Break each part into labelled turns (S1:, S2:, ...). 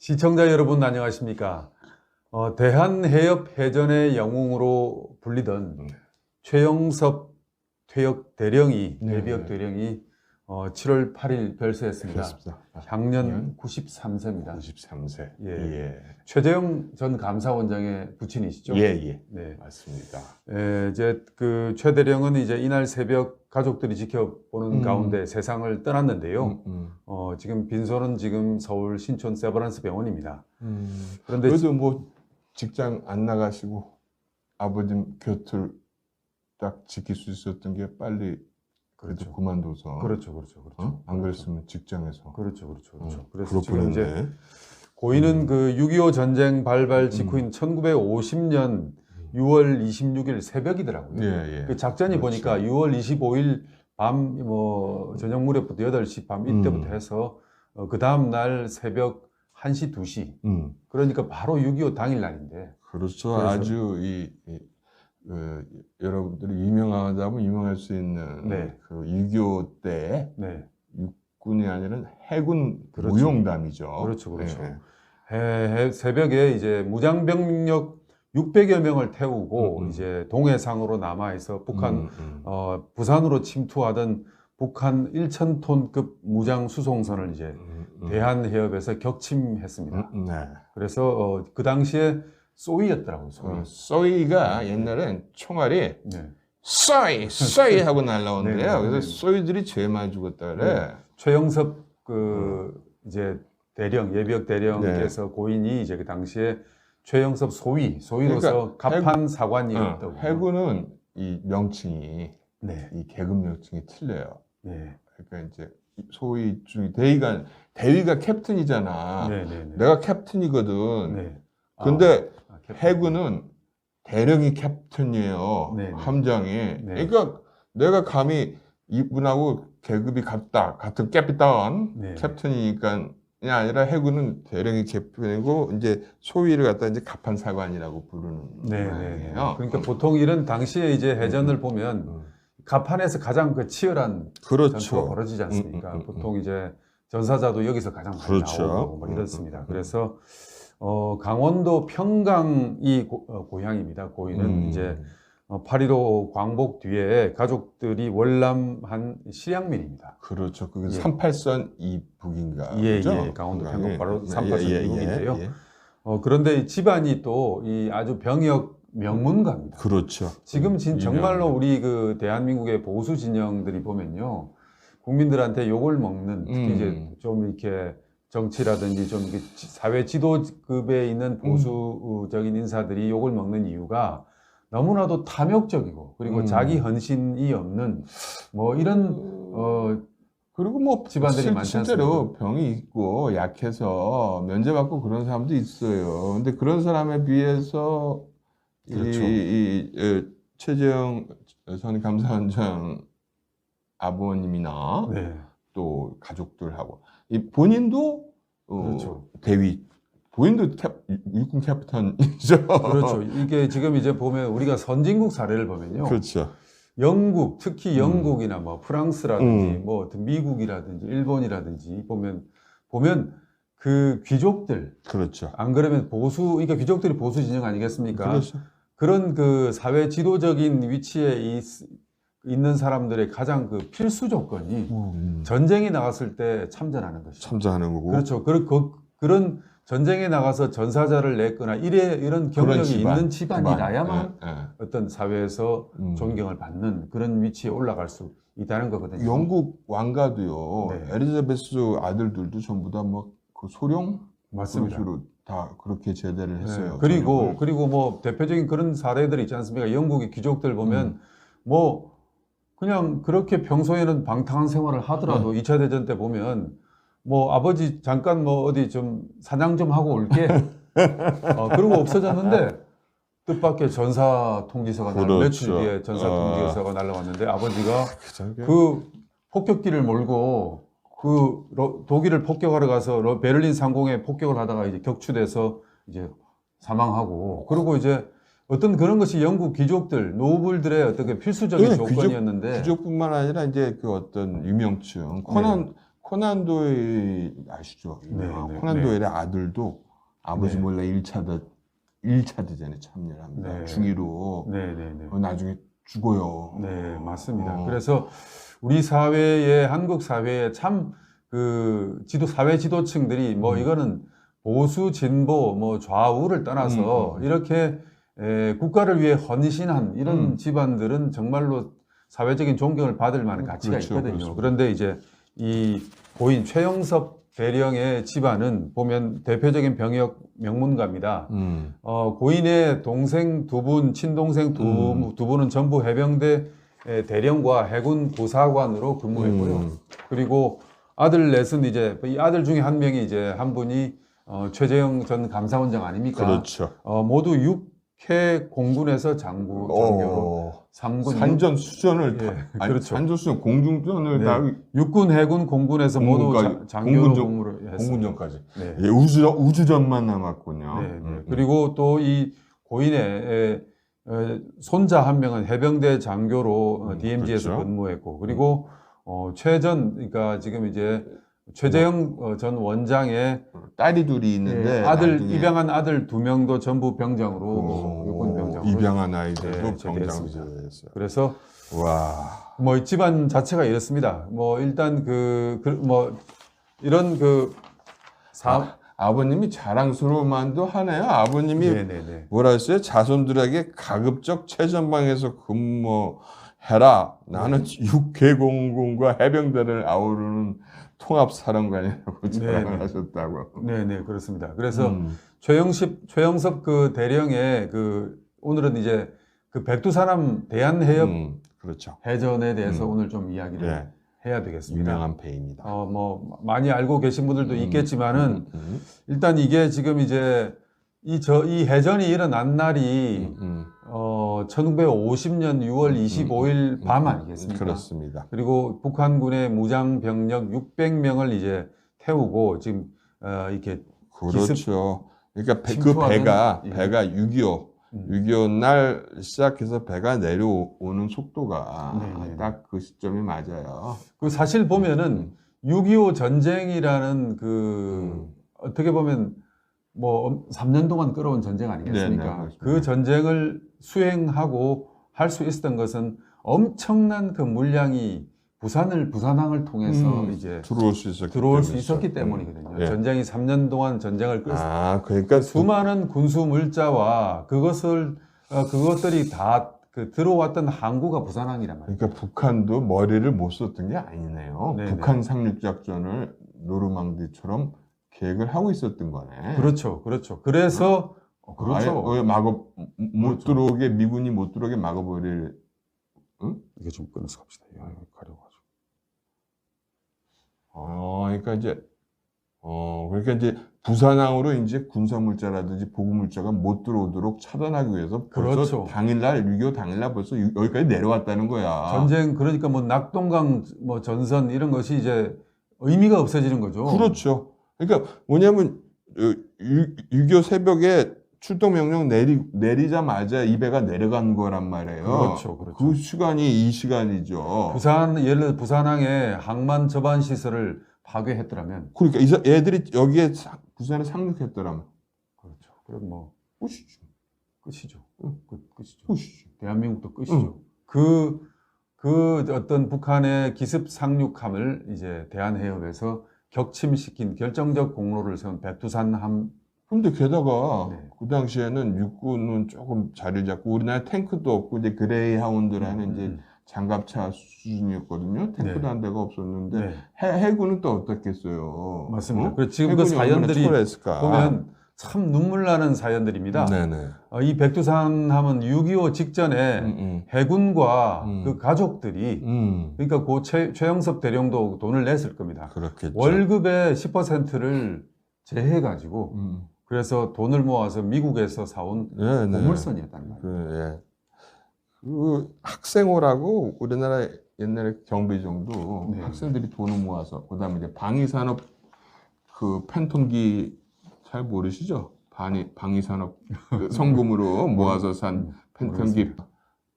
S1: 시청자 여러분 안녕하십니까? 대한해협해전의 영웅으로 불리던 최영섭 퇴역 대령이 예비역 대령이 7월 8일 별세했습니다.
S2: 그렇습니다.
S1: 향년 93세입니다.
S2: 93세.
S1: 예. 최재형 전 감사원장의 부친이시죠?
S2: 예.
S1: 네.
S2: 맞습니다.
S1: 이제 그 최 대령은 이제 이날 새벽 가족들이 지켜보는 가운데 세상을 떠났는데요. 지금 빈소는 지금 서울 신촌 세브란스 병원입니다. 그런데
S2: 그래도 뭐 직장 안 나가시고 아버지 곁을 딱 지킬 수 있었던 게 빨리 그래도 그만둬서.
S1: 그렇죠.
S2: 안 그랬으면 직장에서.
S1: 그렇죠. 그래서 지금
S2: 그렇군요.
S1: 이제 고인은 그 6.25 전쟁 발발 직후인 1950년 6월 26일 새벽이더라고요.
S2: 예.
S1: 그 작전이
S2: 그렇죠.
S1: 보니까 6월 25일 밤 저녁 무렵부터 8시 밤 이때부터 해서 그 다음 날 새벽 1시 2시. 그러니까 바로 6.25 당일 날인데.
S2: 그렇죠. 아주 여러분들이 유명하다면 유명할 수 있는 그 6.25 때 육군이 아니라 해군 무용담이죠.
S1: 그렇죠. 새벽에 이제 무장병력 600여 명을 태우고 이제 동해상으로 남아있어 북한 부산으로 침투하던 북한 1,000톤급 무장 수송선을 이제 대한해협에서 격침했습니다. 그래서 그 당시에 쏘이였더라고요.
S2: 쏘이가 옛날엔 총알이 쏘이 하고 날라오는데요. 그래서 쏘이들이 제일 많이 죽었다 그래.
S1: 최영섭 이제 대령 예비역 대령께서 고인이 이제 그 당시에 최영섭 소위로서 갑판 사관이었다고.
S2: 해군은 이 명칭이 이 계급 명칭이 틀려요. 그러니까 이제 소위 중에 대위가 캡틴이잖아. 내가 캡틴이거든. 근데 해군은 대령이 캡틴이에요. 함장이. 그러니까 내가 감히 이분하고 계급이 같은 캐피탄 캡틴이니까 아니라 해군은 대령이 캡틴이고 이제 소위를 갖다 이제 갑판사관이라고 부르는 거예요.
S1: 그러니까 보통 이런 당시에 이제 해전을 보면 갑판에서 가장 그 치열한 전투가 벌어지지 않습니까? 보통 이제 전사자도 여기서 가장 많이 나오고 뭐 이렇습니다. 그래서 강원도 평강이 고향입니다. 고인은 이제 8.15 광복 뒤에 가족들이 월남한 실향민입니다.
S2: 그렇죠. 그게 38선 이북인가?
S1: 그렇죠? 강원도 평강 바로 38선 이북인데요. 그런데 집안이 또 이 아주 병역 명문가입니다.
S2: 그렇죠.
S1: 지금 정말로 우리 그 대한민국의 보수 진영들이 보면요, 국민들한테 욕을 먹는 특히 이제 좀 이렇게 정치라든지 좀 사회 지도급에 있는 보수적인 인사들이 욕을 먹는 이유가 너무나도 탐욕적이고 그리고 자기 헌신이 없는 뭐 이런
S2: 그리고 뭐
S1: 집안들이 많지 않습니까?
S2: 실제로 병이 있고 약해서 면제받고 그런 사람도 있어요. 근데 그런 사람에 비해서 최재형 전 감사원장 아버님이나 또 가족들하고 본인도 본인도 육군 캡틴이죠.
S1: 그렇죠. 이게 지금 이제 보면 우리가 선진국 사례를 보면요.
S2: 그렇죠.
S1: 영국, 특히 영국이나 뭐 프랑스라든지 뭐 미국이라든지 일본이라든지 보면 그 귀족들.
S2: 그렇죠.
S1: 안 그러면 그러니까 귀족들이 보수 진영 아니겠습니까?
S2: 그렇죠.
S1: 그런 그 사회 지도적인 위치에 있는 사람들의 가장 그 필수 조건이 전쟁에 나갔을 때 참전하는 것이죠.
S2: 참전하는 거고.
S1: 그렇죠. 그런 전쟁에 나가서 전사자를 냈거나 이런 경력이 있는 집안이라야만 어떤 사회에서 존경을 받는 그런 위치에 올라갈 수 있다는 거거든요.
S2: 영국 왕가도요. 엘리자베스 아들들도 전부 다 뭐 그 소령
S1: 맞습니다.
S2: 다 그렇게 제대를 했어요.
S1: 그리고 뭐 대표적인 그런 사례들이 있지 않습니까? 영국의 귀족들 보면 뭐 그냥 그렇게 평소에는 방탕한 생활을 하더라도 2차 대전 때 보면 뭐 아버지 잠깐 뭐 어디 좀 사냥 좀 하고 올게 그러고 없어졌는데 뜻밖의 전사 통지서가 며칠 뒤에 전사 통지서가 날라왔는데 아버지가 그 폭격기를 몰고 그 독일을 폭격하러 가서 베를린 상공에 폭격을 하다가 이제 격추돼서 이제 사망하고 그리고 이제 어떤 그런 것이 영국 귀족들, 노블들의 어떤 그 필수적인 조건이었는데
S2: 귀족뿐만 아니라 이제 그 어떤 유명층 코난 도일 아시죠?
S1: 네,
S2: 코난
S1: 네.
S2: 도일의 아들도 아버지
S1: 네.
S2: 몰래 1차 대전에 참여를 합니다.
S1: 네.
S2: 중위로.
S1: 네네네.
S2: 나중에 죽어요.
S1: 네, 맞습니다.
S2: 어.
S1: 그래서 우리 사회에, 한국 사회에 참 그 사회 지도층들이 뭐 이거는 보수, 진보, 뭐 좌우를 떠나서 이렇게 국가를 위해 헌신한 이런 집안들은 정말로 사회적인 존경을 받을 만한 가치가
S2: 그렇죠,
S1: 있거든요.
S2: 그렇죠.
S1: 그런데 이제 이 고인 최영섭 대령의 집안은 보면 대표적인 병역 명문가입니다. 고인의 동생 두 분, 친동생 두 분은 전부 해병대 대령과 해군 부사관으로 근무했고요. 그리고 아들 넷은 이제 이 아들 중에 한 명이 이제 한 분이 최재형 전 감사원장 아닙니까?
S2: 그렇죠.
S1: 모두 6회 공군에서 장교로 3군
S2: 산전수전을
S1: 예,
S2: 아니,
S1: 그렇죠.
S2: 산전수전 공중전을
S1: 네.
S2: 다
S1: 육군, 해군, 공군에서 모두 장교로
S2: 공군전-
S1: 복무를 했습니다.
S2: 공군전까지.
S1: 네.
S2: 예, 우주전만 남았군요.
S1: 네. 그리고 또 이 고인의 손자 한 명은 해병대 장교로 DMZ에서
S2: 그렇죠.
S1: 근무했고, 그리고 그러니까 지금 이제 최재형 전 원장의
S2: 딸이 둘이 있는데
S1: 아들
S2: 나중에
S1: 입양한 아들 2명도 전부 병장으로 육군 병장으로
S2: 입양한 아이들도
S1: 네,
S2: 병장으로
S1: 제대했습니다.
S2: 했어요.
S1: 그래서
S2: 와.
S1: 뭐 집안 자체가 이렇습니다. 뭐 일단 뭐 이런
S2: 아버님이 자랑스러울만도 하네요. 아버님이
S1: 네네네.
S2: 뭐라 했어요? 자손들에게 가급적 최전방에서 근무해라. 나는 육해공군과 해병대를 아우르는 통합사령관이라고 자랑을 하셨다고.
S1: 네네, 그렇습니다. 그래서 최영섭 그 대령의 오늘은 이제 그 백두산함 대한해협
S2: 그렇죠.
S1: 해전에 대해서 오늘 좀 이야기를
S2: 네.
S1: 해야 되겠습니다.
S2: 유명한 배입니다.
S1: 뭐 많이 알고 계신 분들도 있겠지만은 일단 이게 지금 이제 이 해전이 일어난 날이 1950년 6월 25일 밤 아니겠습니까?
S2: 그렇습니다.
S1: 그리고 북한군의 무장 병력 600명을 이제 태우고 지금 이렇게
S2: 그렇죠. 그러니까 그
S1: 침투하는,
S2: 배가 6.25 날 시작해서 배가 내려오는 속도가 딱 그 시점이 맞아요.
S1: 그 사실 보면은 6.25 전쟁이라는 어떻게 보면 뭐 3년 동안 끌어온 전쟁 아니겠습니까?
S2: 네네,
S1: 그 전쟁을 수행하고 할 수 있었던 것은 엄청난 그 물량이 부산항을 통해서 이제 들어올 수 있었기 때문이거든요.
S2: 예.
S1: 전쟁이 3년 동안 전쟁을
S2: 그러니까
S1: 수많은 군수 물자와 그것들이 다 들어왔던 항구가 부산항이란 말이에요.
S2: 그러니까 북한도 머리를 못 썼던 게 아니네요.
S1: 네네.
S2: 북한 상륙 작전을 노르망디처럼 계획을 하고 있었던 거네.
S1: 그렇죠. 그래서
S2: 아예 못 들어오게 미군이 못 들어오게 막아버릴.
S1: 이게 좀 끊어서 갑시다. 가려가지고.
S2: 그러니까 이제 부산항으로 이제 군사물자라든지 보급물자가 못 들어오도록 차단하기 위해서 벌써
S1: 그렇죠.
S2: 당일날 6.25 당일날 벌써 여기까지 내려왔다는 거야.
S1: 전쟁 그러니까 뭐 낙동강 뭐 전선 이런 것이 이제 의미가 없어지는 거죠.
S2: 그렇죠. 그러니까 뭐냐면 6.25 새벽에 출동 명령 내리자마자 이 배가 내려간 거란 말이에요.
S1: 그렇죠.
S2: 그 시간이 이 시간이죠.
S1: 예를 들어 부산항에 항만 저반 시설을 파괴했더라면,
S2: 그러니까 애들이 여기에 부산에 상륙했더라면,
S1: 그렇죠. 그럼 뭐
S2: 끝이죠.
S1: 끝이죠. 끝이죠.
S2: 끝이죠.
S1: 대한민국도 끝이죠. 그 어떤 북한의 기습 상륙함을 이제 대한해협에서 격침시킨 결정적 공로를 세운 백두산함.
S2: 근데 게다가 그 당시에는 육군은 조금 자리를 잡고 우리나라 탱크도 없고 이제 그레이하운드라는 이제 장갑차 수준이었거든요. 탱크도 한 대가 없었는데 해군은 또 어떻겠어요?
S1: 맞습니다. 그래서 지금 그 사연들이 보면 참 눈물 나는 사연들입니다.
S2: 네네.
S1: 이 백두산함은 6.25 직전에 해군과 그 가족들이 그러니까 그 최영섭 대령도 돈을 냈을 겁니다.
S2: 그렇겠죠.
S1: 월급의 10%를 제해가지고 그래서 돈을 모아서 미국에서 사온 보물선이었단 말이에요.
S2: 그 학생호라고 우리나라 옛날에 경비정도 학생들이 돈을 모아서 그다음에 이제 방위산업 그 팬텀기 잘 모르시죠? 방위산업 성금으로 모아서 산 팬텀기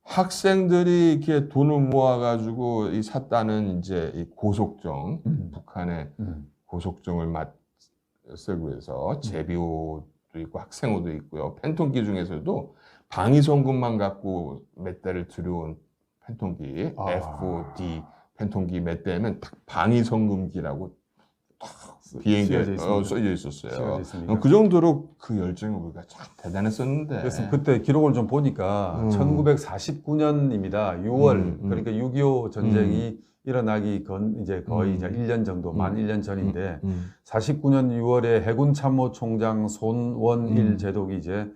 S2: 학생들이 이렇게 돈을 모아가지고 이 샀다는 이제 이 고속정, 북한의 고속정을 쓰고 해서 제비옷도 있고 학생옷도 있고요. 팬통기 중에서도 방위성금만 갖고 몇 대를 들여온 팬통기, FD 팬통기 몇 대면 딱 방위성금기라고 비행기에 써져 있었어요. 그 정도로 그 열정이 우리가 참 대단했었는데.
S1: 그래서 그때 기록을 좀 보니까 1949년입니다. 6월 그러니까 6.25 전쟁이 일어나기 이제 거의 이제 1년 정도, 만 1년 전인데 49년 6월에 해군 참모총장 손원일 제독이 이제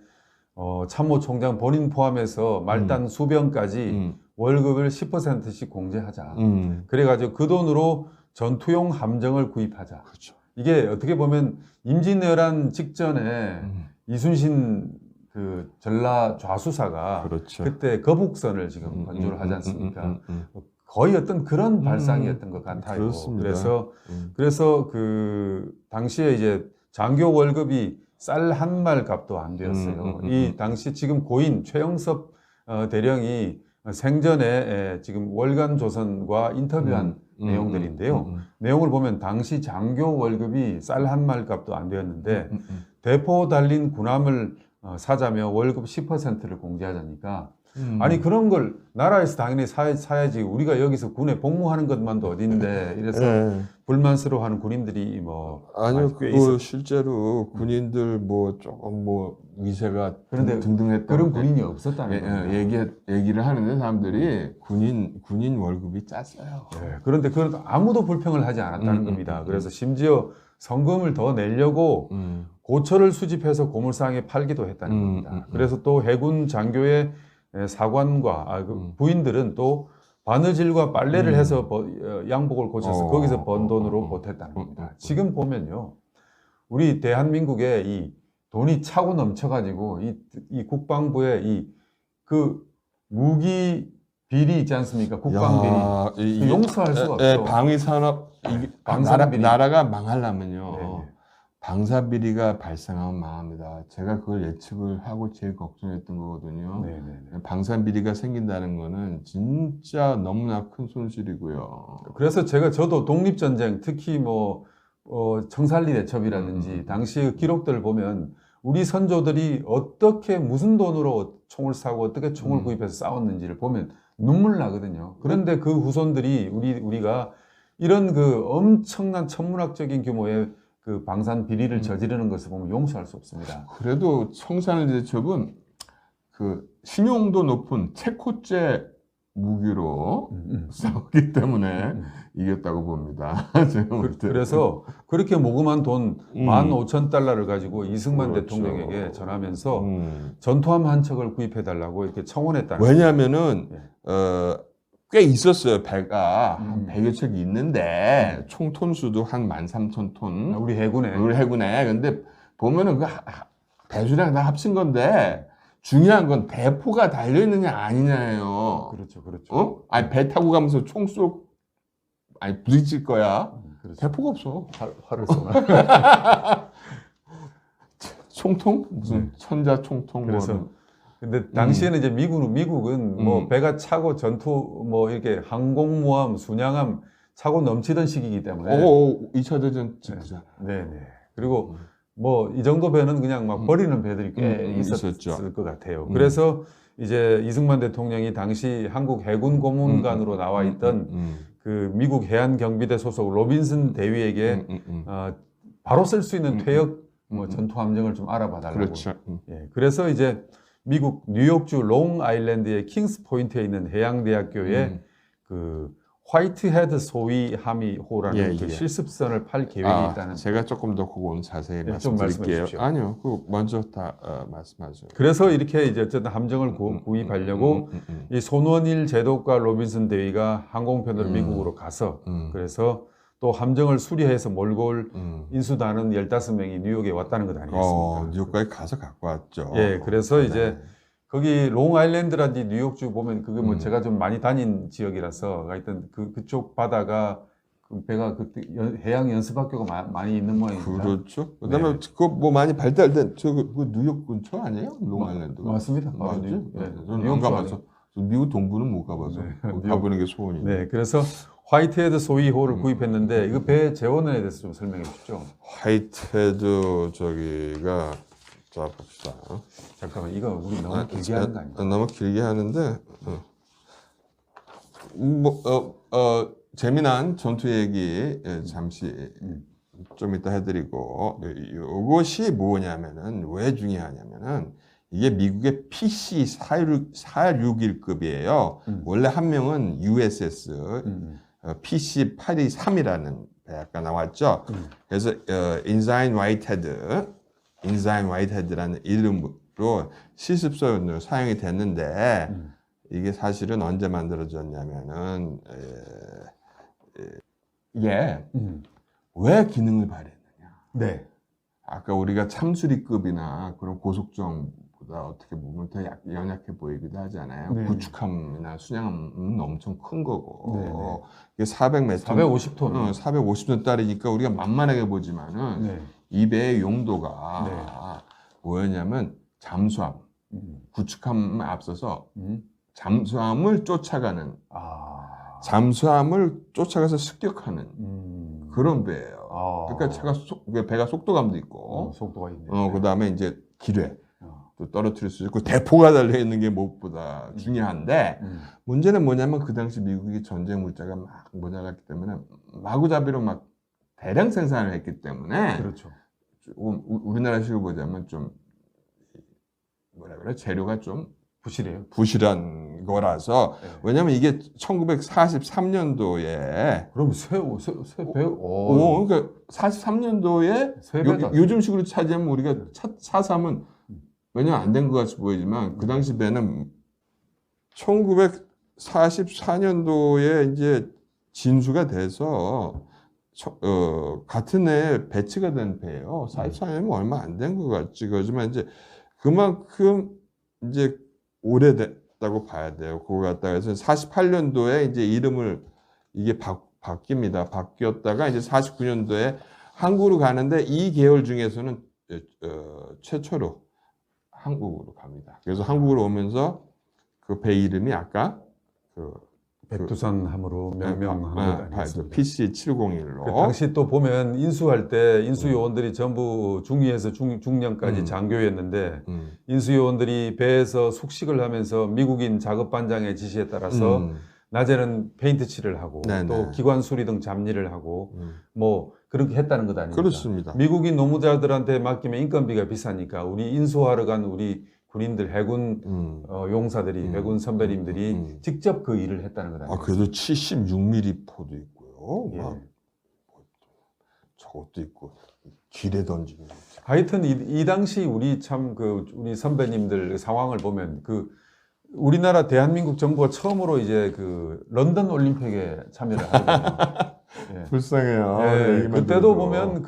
S1: 참모총장 본인 포함해서 말단 수병까지 월급을 10%씩 공제하자. 그래가지고 그 돈으로 전투용 함정을 구입하자.
S2: 그렇죠.
S1: 이게 어떻게 보면 임진왜란 직전에 이순신 그 전라 좌수사가
S2: 그렇죠.
S1: 그때 거북선을 지금 건조를 하지 않습니까? 거의 어떤 그런 발상이었던 것 같아요.
S2: 그렇습니다.
S1: 그래서 그 당시에 이제 장교 월급이 쌀 한 말 값도 안 되었어요. 이 당시 지금 고인 최영섭 대령이 생전에 지금 월간 조선과 인터뷰한 내용들인데요. 내용을 보면 당시 장교 월급이 쌀 한 말 값도 안 되었는데 대포 달린 군함을 사자며 월급 10%를 공제하자니까 아니 그런 걸 나라에서 당연히 사야지 우리가 여기서 군에 복무하는 것만도 어딘데 이래서 불만스러워하는 군인들이 뭐
S2: 아니요 그 실제로 군인들 뭐 조금 뭐 위세가
S1: 그런데
S2: 등등했던
S1: 그런 군인이 없었다는 거예요.
S2: 얘기를 하는데 사람들이 군인 월급이 짰어요.
S1: 그런데 그건 아무도 불평을 하지 않았다는 겁니다. 그래서 심지어 성금을 더 내려고 고철을 수집해서 고물상에 팔기도 했다는 겁니다. 그래서 또 해군 장교의 사관과 부인들은 또 바느질과 빨래를 해서 양복을 고쳐서 거기서 번 돈으로 보탰다는 겁니다. 지금 보면요, 우리 대한민국에 이 돈이 차고 넘쳐가지고 이 국방부에 그 무기 비리 있지 않습니까? 국방 비리 용서할 수가 없죠.
S2: 방위산업 나라가 망하려면요. 방사 비리가 발생하면 망합니다. 제가 그걸 예측을 하고 제일 걱정했던 거거든요. 방사 비리가 생긴다는 거는 진짜 너무나 큰 손실이고요.
S1: 그래서 저도 독립전쟁, 특히 뭐 청산리 대첩이라든지 당시 기록들을 보면 우리 선조들이 어떻게 무슨 돈으로 총을 사고 어떻게 총을 구입해서 싸웠는지를 보면 눈물 나거든요. 그런데 그 후손들이 우리가 이런 그 엄청난 천문학적인 규모의 그 방산 비리를 저지르는 것을 보면 용서할 수 없습니다.
S2: 그래도 청산리 대첩은 그 신용도 높은 체코제 무기로 싸웠기 때문에 이겼다고 봅니다.
S1: 그래서 그렇게 모금한 돈 15,000달러를 가지고 이승만 대통령에게 전하면서 전투함 한 척을 구입해달라고 이렇게 청원했다는
S2: 왜냐하면은 꽤 있었어요. 배가 한 100여 척이 있는데 총 톤수도 한 13,000톤.
S1: 우리 해군에.
S2: 근데 보면은 그 배수량 다 합친 건데 중요한 건 대포가 달려 있느냐 아니냐예요.
S1: 그렇죠.
S2: 아니 배 타고 가면서 총 부딪힐 거야. 대포가 없어.
S1: 활을 쏘나.
S2: 총통? 무슨 천자 총통.
S1: 그래서 근데 당시에는 이제 미국은 뭐 배가 차고 전투 뭐 이렇게 항공모함, 순양함 차고 넘치던 시기이기 때문에
S2: 2차 대전 직후잖아.
S1: 그리고 뭐 이 정도 배는 그냥 막 버리는 배들이 꽤 있었을 것 같아요. 그래서 이제 이승만 대통령이 당시 한국 해군 고문관으로 나와 있던 그 미국 해안경비대 소속 로빈슨 대위에게 바로 쓸 수 있는 퇴역 전투 함정을 좀 알아봐 달라고.
S2: 그렇죠.
S1: 그래서 이제 미국 뉴욕주 롱 아일랜드의 킹스 포인트에 있는 해양대학교에 그 화이트헤드 소위 함의호라는 그 실습선을 팔 계획이 있다는.
S2: 제가 조금 더 그건 자세히 말씀드릴게요. 아니요, 그 먼저 다 말씀하세요.
S1: 그래서 이렇게 이제 어쨌든 함정을 구입하려고 이 손원일 제독과 로빈슨 대위가 항공편으로 미국으로 가서 그래서 또 함정을 수리해서 몰고 올 인수단은 15명이 뉴욕에 왔다는 것 아니겠습니까?
S2: 뉴욕까지 가서 갖고 왔죠.
S1: 그래서 이제 거기 롱아일랜드라든지 뉴욕주 보면 그게 뭐 제가 좀 많이 다닌 지역이라서 하여튼 그쪽 바다가 그 배가 그때 해양 연습학교가 많이 있는 모양입니다.
S2: 그렇죠. 그다음에 그거 뭐 많이 발달된 그 뉴욕 근처 아니에요? 롱아일랜드가.
S1: 맞습니다.
S2: 맞죠? 저는 안 가봐서 미국 동부는 못 가봐서
S1: 네.
S2: 거기 가보는 게 소원이에요.
S1: 네, 그래서 화이트헤드 소위호를 구입했는데 이거 배 재원에 대해서 좀 설명해 주시죠.
S2: 화이트헤드 저기가 자 봅시다.
S1: 잠깐만, 이거 우리 너무 길게 하는 거 아니에요?
S2: 너무 길게 하는데 재미난 전투 얘기 잠시 좀 이따 해드리고 이것이 뭐냐면은 왜 중요하냐면은 이게 미국의 PC 461급이에요. 원래 한 명은 USS PC 823이라는 배가 나왔죠. 그래서 인사인 화이트헤드라는 이름으로 시습선으로 사용이 됐는데 이게 사실은 언제 만들어졌냐면은 이게 왜 기능을 발휘했느냐.
S1: 네.
S2: 아까 우리가 참수리급이나 그런 고속정보다 어떻게 보면 더 연약해 보이기도 하잖아요.
S1: 네.
S2: 구축함이나 순양함은 엄청 큰 거고.
S1: 네, 네.
S2: 이게 400몇
S1: 450톤.
S2: 450톤짜리니까 우리가 만만하게 보지만은
S1: 네.
S2: 이 배의 용도가
S1: 네.
S2: 뭐였냐면 잠수함, 구축함에 앞서서 잠수함을 쫓아가는, 잠수함을 쫓아가서 습격하는 그런 배예요. 그러니까 배가 속도감도 있고,
S1: 속도가 있네.
S2: 그 다음에 이제 기뢰 또 떨어뜨릴 수 있고 대포가 달려 있는 게 무엇보다 중요한데 문제는 뭐냐면 그 당시 미국이 전쟁 물자가 막 모자랐기 때문에 마구잡이로 막 대량 생산을 했기 때문에
S1: 그렇죠.
S2: 우리나라식으로 보자면 좀 뭐라 그래 재료가 좀
S1: 부실해요.
S2: 부실한 거라서
S1: 네.
S2: 왜냐면 이게 1943년도에
S1: 그럼 새 배?
S2: 그러니까 43년도에
S1: 세 배다.
S2: 요즘식으로 차지하면 우리가 차삼은 왜냐면 안 된 것 같이 보이지만 그 당시 배는 1944년도에 이제 진수가 돼서 같은 해에 배치가 된 배예요. 44년이면 얼마 안 된 것 같지. 그렇지만 이제 그만큼 이제 오래됐다고 봐야 돼요. 그거 갖다가 해서 48년도에 이제 이름을 이게 바뀝니다. 바뀌었다가 이제 49년도에 한국으로 가는데 이 계열 중에서는 최초로 한국으로 갑니다. 그래서 한국으로 오면서 그 배 이름이 아까
S1: 백두산함으로 명명한 것 아니겠습니까?
S2: PC 701로.
S1: 당시 또 보면 인수할 때 인수요원들이 전부 중위에서 중령까지 장교였는데 인수요원들이 배에서 숙식을 하면서 미국인 작업반장의 지시에 따라서 낮에는 페인트 칠을 하고
S2: 네네.
S1: 또 기관 수리 등 잡일을 하고 뭐 그렇게 했다는 것 아닙니까?
S2: 그렇습니다.
S1: 미국인 노무자들한테 맡기면 인건비가 비싸니까 우리 인수하러 간 우리 군인들, 해군 용사들이, 해군 선배님들이 직접 그 일을 했다는 것 아닙니까?
S2: 그래도 76mm 포도 있고요.
S1: 예.
S2: 막 저것도 있고 길에 던지는.
S1: 하여튼 이 당시 우리 참 우리 선배님들 상황을 보면 우리나라 대한민국 정부가 처음으로 이제 런던 올림픽에 참여를 하거든요. 예.
S2: 불쌍해요.
S1: 예, 그때도 보면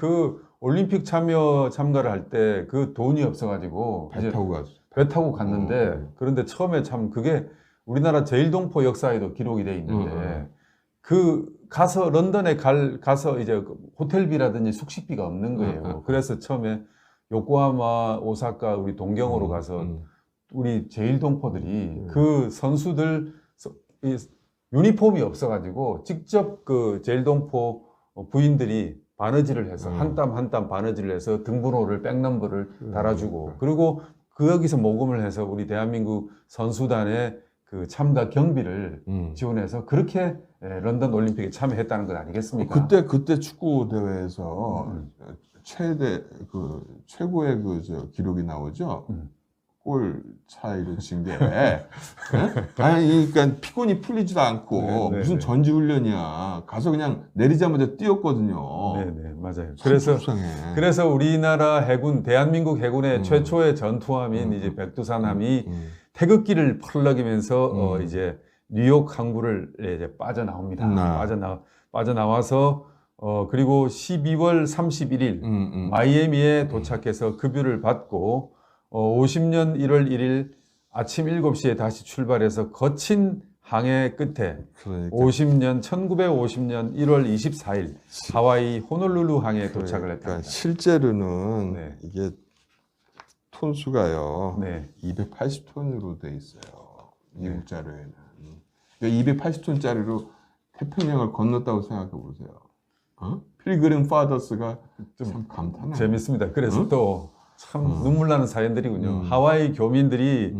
S1: 올림픽 참가를 할 때 돈이 없어가지고
S2: 배 타고 갔어.
S1: 배 타고 갔는데 그런데 처음에 참 그게 우리나라 제일동포 역사에도 기록이 돼 있는데 가서 런던에 가서 이제 호텔비라든지 숙식비가 없는 거예요. 그래서 처음에 요코하마, 오사카 우리 동경으로 가서 우리 제일동포들이 그 선수들 유니폼이 없어가지고 직접 제일동포 부인들이 바느질을 해서 한 땀 한 땀 바느질을 해서 등번호를 백넘버를 달아주고 그리고 여기서 모금을 해서 우리 대한민국 선수단의 참가 경비를 지원해서 그렇게 런던 올림픽에 참여했다는 것 아니겠습니까?
S2: 그때 축구 대회에서 최고의 기록이 나오죠. 골 차이로 진 게. 아니, 그러니까 피곤이 풀리지도 않고 무슨 전지훈련이야. 가서 그냥 내리자마자 뛰었거든요.
S1: 네네, 맞아요.
S2: 속상해.
S1: 그래서 우리나라 해군, 대한민국 해군의 최초의 전투함인 이제 백두산함이 태극기를 펄럭이면서 이제 뉴욕 항구를 이제 빠져나옵니다. 빠져나와서 그리고 12월 31일 마이애미에 도착해서 급유를 받고 50년 1월 1일 아침 7시에 다시 출발해서 거친 항해 끝에 1950년 1월 24일 하와이 호놀룰루 항에 도착을 했다.
S2: 그러니까 실제로는 이게 톤수가요. 280톤으로 돼 있어요. 미국 자료에는. 그러니까 280톤짜리로 태평양을 건넜다고 생각해 보세요. 필그림 파더스가 참 감탄해요.
S1: 재밌습니다. 그래서 또 참 눈물 나는 사연들이군요.
S2: 음.
S1: 하와이 교민들이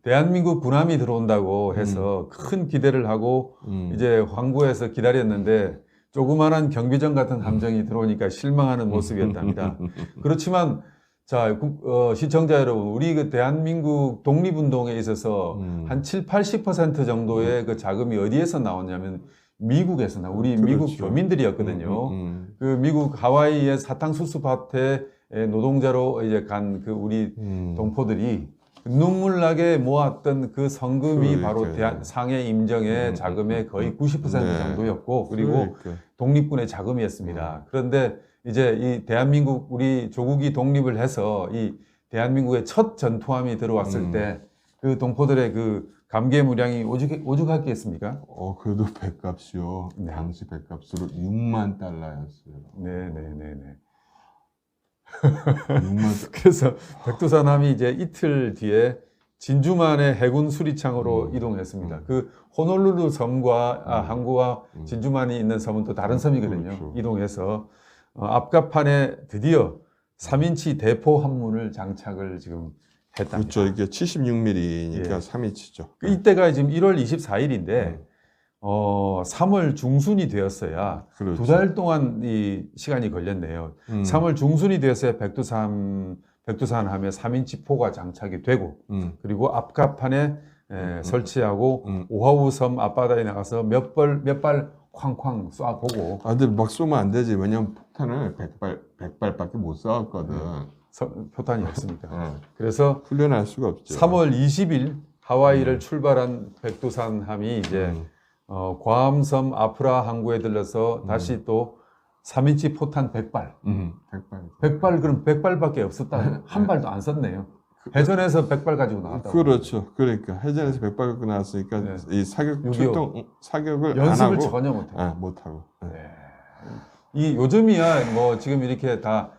S1: 대한민국 군함이 들어온다고 해서 큰 기대를 하고 이제 항구에서 기다렸는데 조그만한 경비정 같은 함정이 들어오니까 실망하는 모습이었답니다. 그렇지만 자, 시청자 여러분, 우리 그 대한민국 독립운동에 있어서 한 7, 80% 정도의 그 자금이 어디에서 나왔냐면 미국에서 우리 미국
S2: 그렇죠.
S1: 교민들이었거든요. 그 미국 하와이의 사탕수수밭에 노동자로 이제 간 그 우리 동포들이 눈물나게 모았던 그 성금이 바로 상해 임정의 자금의 거의 90% 정도였고, 그리고 독립군의 자금이었습니다. 그런데 이제 이 대한민국, 우리 조국이 독립을 해서 이 대한민국의 첫 전투함이 들어왔을 때 그 동포들의 그 감개무량이 오죽했겠습니까?
S2: 그래도 백값이요.
S1: 네.
S2: 당시 백값으로 6만 달러였어요.
S1: 네네네네.
S2: 6만
S1: 그래서 백두산함이 이제 이틀 뒤에 진주만의 해군 수리창으로 이동했습니다. 그 호놀룰루 섬과 항구와 진주만이 있는 섬은 또 다른 섬이거든요.
S2: 그렇죠.
S1: 이동해서 앞갑판에 드디어 3인치 대포 함문을 장착을 지금 했답니다.
S2: 그렇죠. 이게 76mm니까
S1: 예.
S2: 3인치죠.
S1: 이때가 지금 1월 24일인데 3월 중순이 되었어야
S2: 그렇죠.
S1: 2달 동안 이 시간이 걸렸네요. 3월 중순이 되었어야 백두산함에 3인치 포가 장착이 되고 그리고 앞갑판에 설치하고 오하우 섬 앞바다에 나가서 몇 발 쾅쾅 쏴보고.
S2: 근데 막 쏘면 안 되지. 왜냐면 폭탄을 100발밖에 못 쏴왔거든.
S1: 표탄이 없으니까. 그래서
S2: 훈련할 수가 없죠.
S1: 3월 20일 하와이를 출발한 백두산함이 이제 괌섬 아프라 항구에 들러서 다시 또 3인치 포탄 100발. 100발, 그럼 100발밖에 없었다. 한 발도 안 썼네요. 해전에서 100발 가지고 나왔다고.
S2: 그렇죠. 그러니까 해전에서 100발 갖고 나왔으니까 이 사격 출동 사격을
S1: 연습을
S2: 안 하고
S1: 전혀 못하고.
S2: 못하고.
S1: 이 요즘이야 뭐 지금 이렇게 다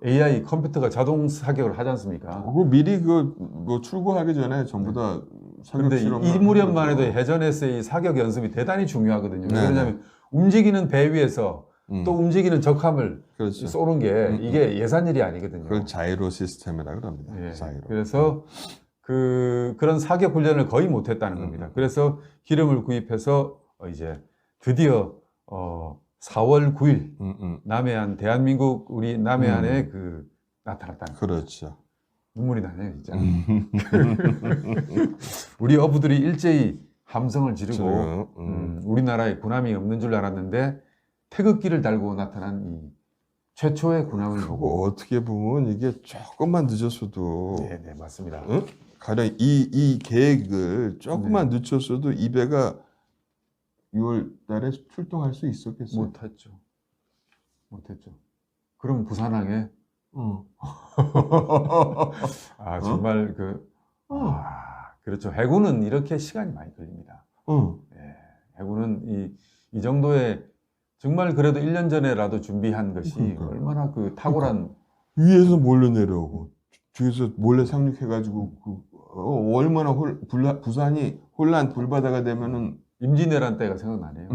S1: AI 컴퓨터가 자동 사격을 하지 않습니까?
S2: 미리 뭐 출고하기 전에 전부 다 사격
S1: 그런데
S2: 실험을
S1: 이 무렵만 해도
S2: 하는 거죠.
S1: 해전에서의 사격 연습이 대단히 중요하거든요.
S2: 네네.
S1: 왜냐하면 움직이는 배 위에서 또 움직이는 적함을
S2: 그렇죠.
S1: 쏘는 게 이게 예산일이 아니거든요.
S2: 그걸 자이로 시스템이라고 합니다.
S1: 예.
S2: 자이로.
S1: 그래서 그런 사격 훈련을 거의 못했다는 겁니다. 그래서 기름을 구입해서 이제 드디어 4월 9일 남해안 대한민국 우리 남해안에 나타났다는 거예요.
S2: 그렇죠.
S1: 눈물이 나네요, 진짜. 우리 어부들이 일제히 함성을 지르고 우리나라에 군함이 없는 줄 알았는데 태극기를 달고 나타난 이 최초의 군함을 보고.
S2: 어떻게 보면 이게 조금만 늦었어도
S1: 네, 맞습니다.
S2: 가령 이 계획을 조금만 늦췄어도 이 배가 6월 달에 출동할 수 있었겠어요?
S1: 못했죠. 그럼 부산항에 정말 그렇죠. 해군은 이렇게 시간이 많이 걸립니다. 해군은 이 정도의 정말 그래도 1년 전에라도 준비한 것이 얼마나 탁월한.
S2: 위에서 몰래 내려오고 뒤에서 몰래 상륙해가지고 얼마나 부산이 혼란 불바다가 되면은
S1: 임진왜란 때가 생각나네요.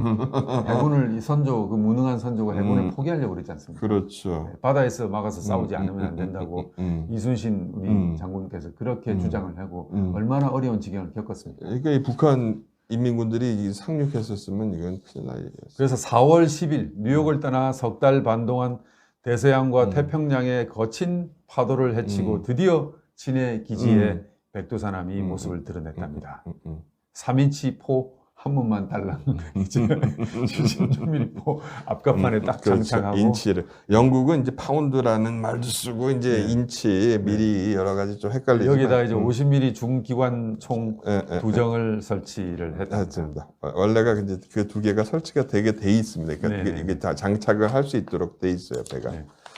S1: 해군을 그 무능한 선조가 해군을 포기하려고 그랬지 않습니까?
S2: 그렇죠.
S1: 바다에서 막아서 싸우지 않으면 안 된다고 이순신 우리 장군께서 그렇게 주장을 하고 얼마나 어려운 지경을 겪었습니까?
S2: 그러니까 이 북한 인민군들이 상륙했었으면 이건 큰일 날 일이었어요.
S1: 그래서 4월 10일 뉴욕을 떠나 석 달 반 동안 대서양과 태평양의 거친 파도를 헤치고 드디어 친해 기지에 백두산함이 모습을 드러냈답니다. 3인치 포 한 문만 달랑 이제 76mm 앞갑판에 딱 장착하고.
S2: 그렇죠. 인치를 영국은 이제 파운드라는 말도 쓰고 이제 인치 미리 여러 가지 좀 헷갈리지만
S1: 여기다 이제 50mm 중기관 총 2정을 설치를 했습니다.
S2: 원래가 이제 그 두 개가 설치가 되게 돼 있습니다. 그러니까 이게 다 장착을 할 수 있도록 돼 있어요, 배가.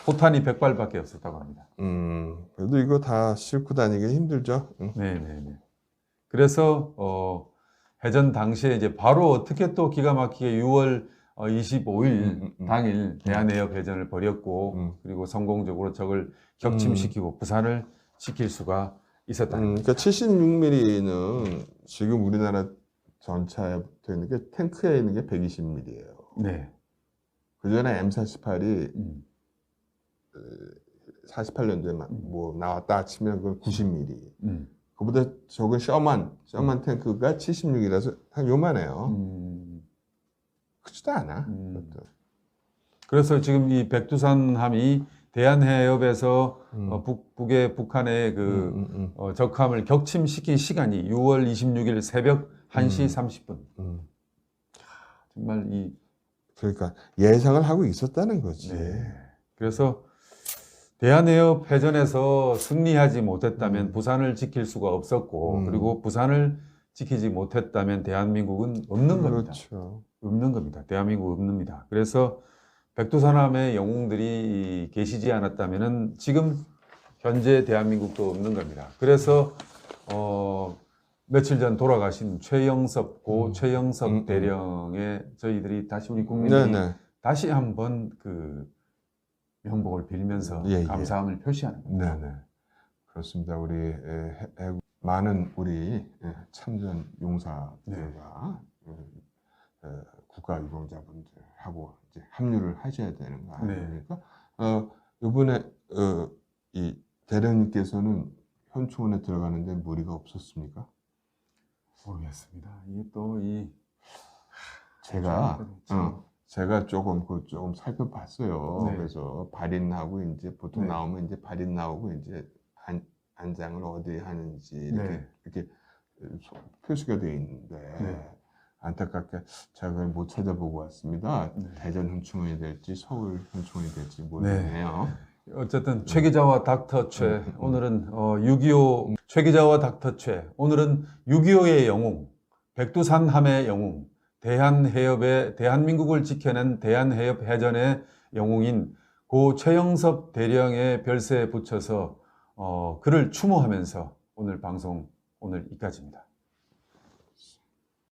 S1: 포탄이 100발밖에 없었다고 합니다.
S2: 그래도 이거 다 싣고 다니기 힘들죠.
S1: 네네네. 그래서 해전 당시에 이제 바로 어떻게 또 기가 막히게 6월 25일 당일 대한해협 해전을 벌였고 그리고 성공적으로 적을 격침시키고 부산을 지킬 수가 있었다는
S2: 그러니까 76mm는 지금 우리나라 전차에 붙어 있는 게 탱크에 있는 게 120mm예요.
S1: 네.
S2: 그 전에 M48이
S1: 음.
S2: 48년도에 뭐 나왔다 치면 그건 90mm.
S1: 음.
S2: 그보다 적은 셔만 탱크가 76이라서 한 요만해요. 크지도 않아. 그것도.
S1: 그래서 지금 이 백두산함이 대한해협에서 북의 북한의 그 적함을 격침시킨 시간이 6월 26일 새벽 1시 30분. 정말 이
S2: 그러니까 예상을 하고 있었다는 거지.
S1: 네. 그래서 대한해협 해전에서 승리하지 못했다면 부산을 지킬 수가 없었고 그리고 부산을 지키지 못했다면 대한민국은 없는 겁니다.
S2: 그렇죠.
S1: 없는 겁니다. 대한민국 없습니다. 그래서 백두산함의 영웅들이 계시지 않았다면은 지금 현재 대한민국도 없는 겁니다. 그래서 며칠 전 돌아가신 최영섭 최영섭 대령의 저희들이 다시 우리 국민들이 다시 한번 그 명복을 빌면서 감사함을 표시하는 겁니다.
S2: 네네. 그렇습니다. 우리 많은 우리 참전 용사들과 국가유공자분들하고 이제 합류를 하셔야 되는 거 아닙니까? 이번에 이 대령님께서는 현충원에 들어가는데 무리가 없었습니까?
S1: 모르겠습니다. 이게 또 이
S2: 제가 조금 살펴봤어요.
S1: 네.
S2: 그래서 발인하고 이제 보통
S1: 네.
S2: 나오면 이제 발인 나오고 이제 안장을 어디에 하는지 이렇게 표시가 되어 있는데 안타깝게 제가 그걸 못 찾아보고 왔습니다. 대전 현충원이 될지 서울 현충원이 될지 모르겠네요.
S1: 어쨌든 최 기자와 닥터 최 오늘은 6.25 최 기자와 닥터 최 오늘은 6.25의 영웅 백두산함의 영웅 대한해협의 대한민국을 지켜낸 대한해협 해전의 영웅인 고 최영섭 대령의 별세에 붙여서 그를 추모하면서 오늘 방송 오늘 이까지입니다.